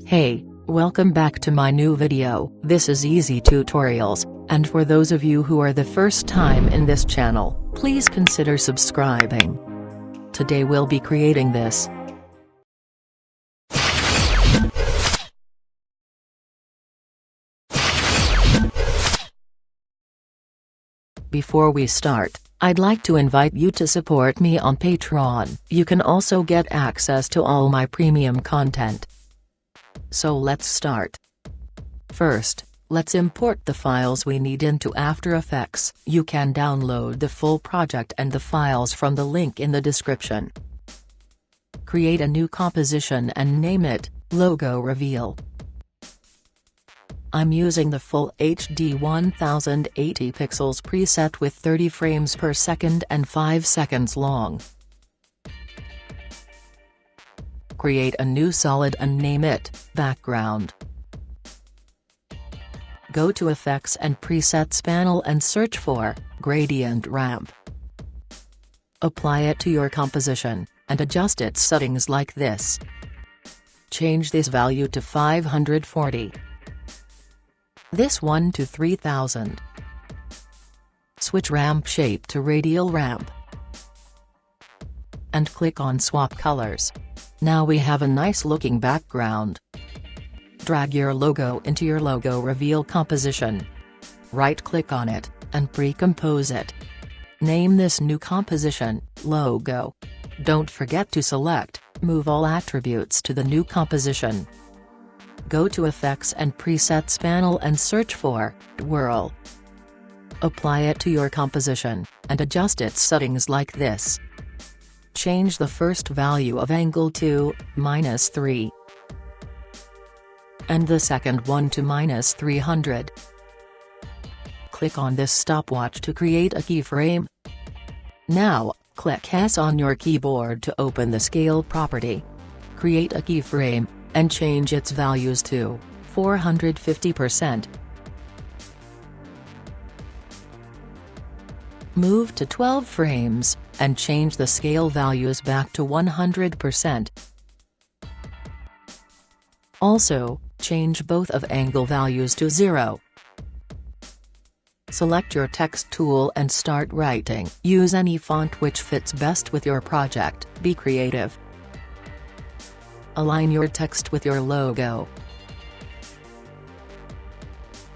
Hey, welcome back to my new video. This is Easy Tutorials, and for those of you who are the first time in this channel, please consider subscribing. Today we'll be creating this. Before we start, I'd like to invite you to support me on Patreon. You can also get access to all my premium content. So let's start. First, let's import the files we need into After Effects. You can download the full project and the files from the link in the description. Create a new composition and name it Logo Reveal. I'm using the full HD 1080 pixels preset with 30 frames per second and 5 seconds long. Create a new solid and name it Background. Go to Effects and Presets panel and search for Gradient Ramp. Apply it to your composition, and adjust its settings like this. Change this value to 540. This one to 3000. Switch ramp shape to radial ramp. And click on Swap Colors. Now we have a nice looking background. Drag your logo into your Logo Reveal composition. Right-click on it, and pre-compose it. Name this new composition, Logo. Don't forget to select, Move All Attributes to the new composition. Go to Effects and Presets panel and search for Whirl. Apply it to your composition, and adjust its settings like this. Change the first value of angle to -3. And the second one to -300. Click on this stopwatch to create a keyframe. Now, click S on your keyboard to open the scale property. Create a keyframe, and change its values to 450%. Move to 12 frames, and change the scale values back to 100%. Also, change both of angle values to 0. Select your text tool and start writing. Use any font which fits best with your project. Be creative. Align your text with your logo.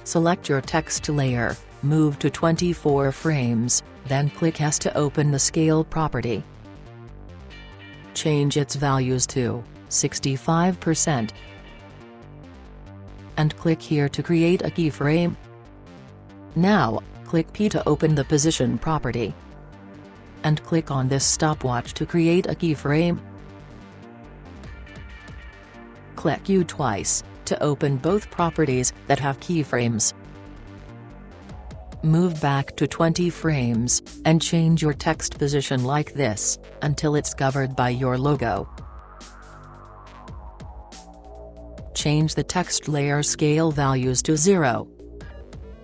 Select your text layer, move to 24 frames, then click S to open the scale property. Change its values to 65%. And click here to create a keyframe. Now, click P to open the position property. And click on this stopwatch to create a keyframe. Click U twice, to open both properties that have keyframes. Move back to 20 frames, and change your text position like this, until it's covered by your logo. Change the text layer scale values to 0.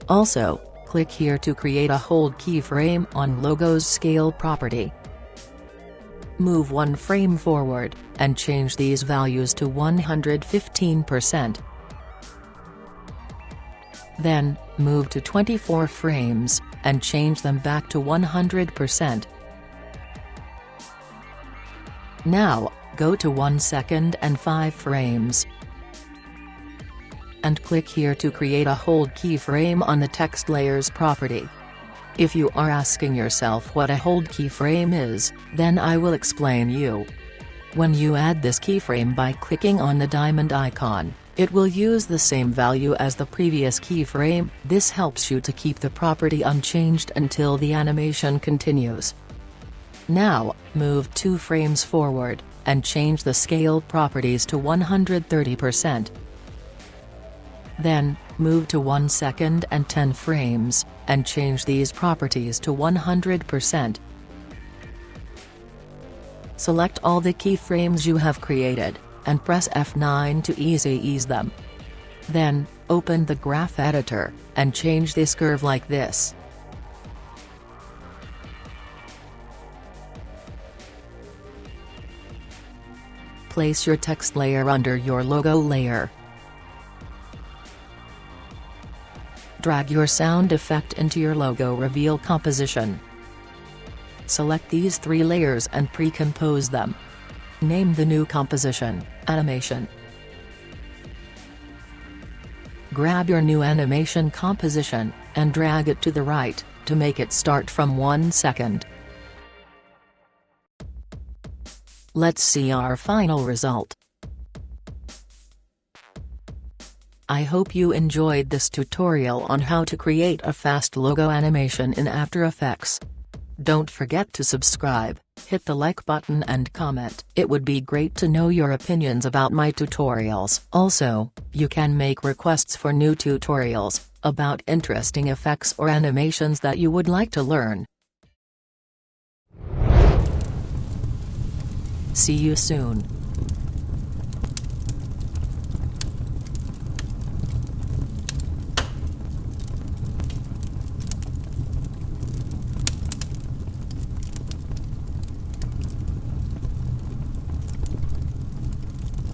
Also, click here to create a hold keyframe on Logo's scale property. Move 1 frame forward, and change these values to 115%. Then, move to 24 frames, and change them back to 100%. Now, go to 1 second and 5 frames. And click here to create a hold keyframe on the text layers property. If you are asking yourself what a hold keyframe is, then I will explain you. When you add this keyframe by clicking on the diamond icon, it will use the same value as the previous keyframe. This helps you to keep the property unchanged until the animation continues. Now, move 2 frames forward, and change the scale properties to 130%. Then, move to 1 second and 10 frames, and change these properties to 100%. Select all the keyframes you have created, and press F9 to ease them. Then, open the graph editor, and change this curve like this. place your text layer under your logo layer. Drag your sound effect into your logo reveal composition. Select these 3 layers and pre-compose them. Name the new composition, Animation. Grab your new animation composition, and drag it to the right, to make it start from 1 second. Let's see our final result. I hope you enjoyed this tutorial on how to create a fast logo animation in After Effects. Don't forget to subscribe, hit the like button and comment. It would be great to know your opinions about my tutorials. Also, you can make requests for new tutorials, about interesting effects or animations that you would like to learn. See you soon.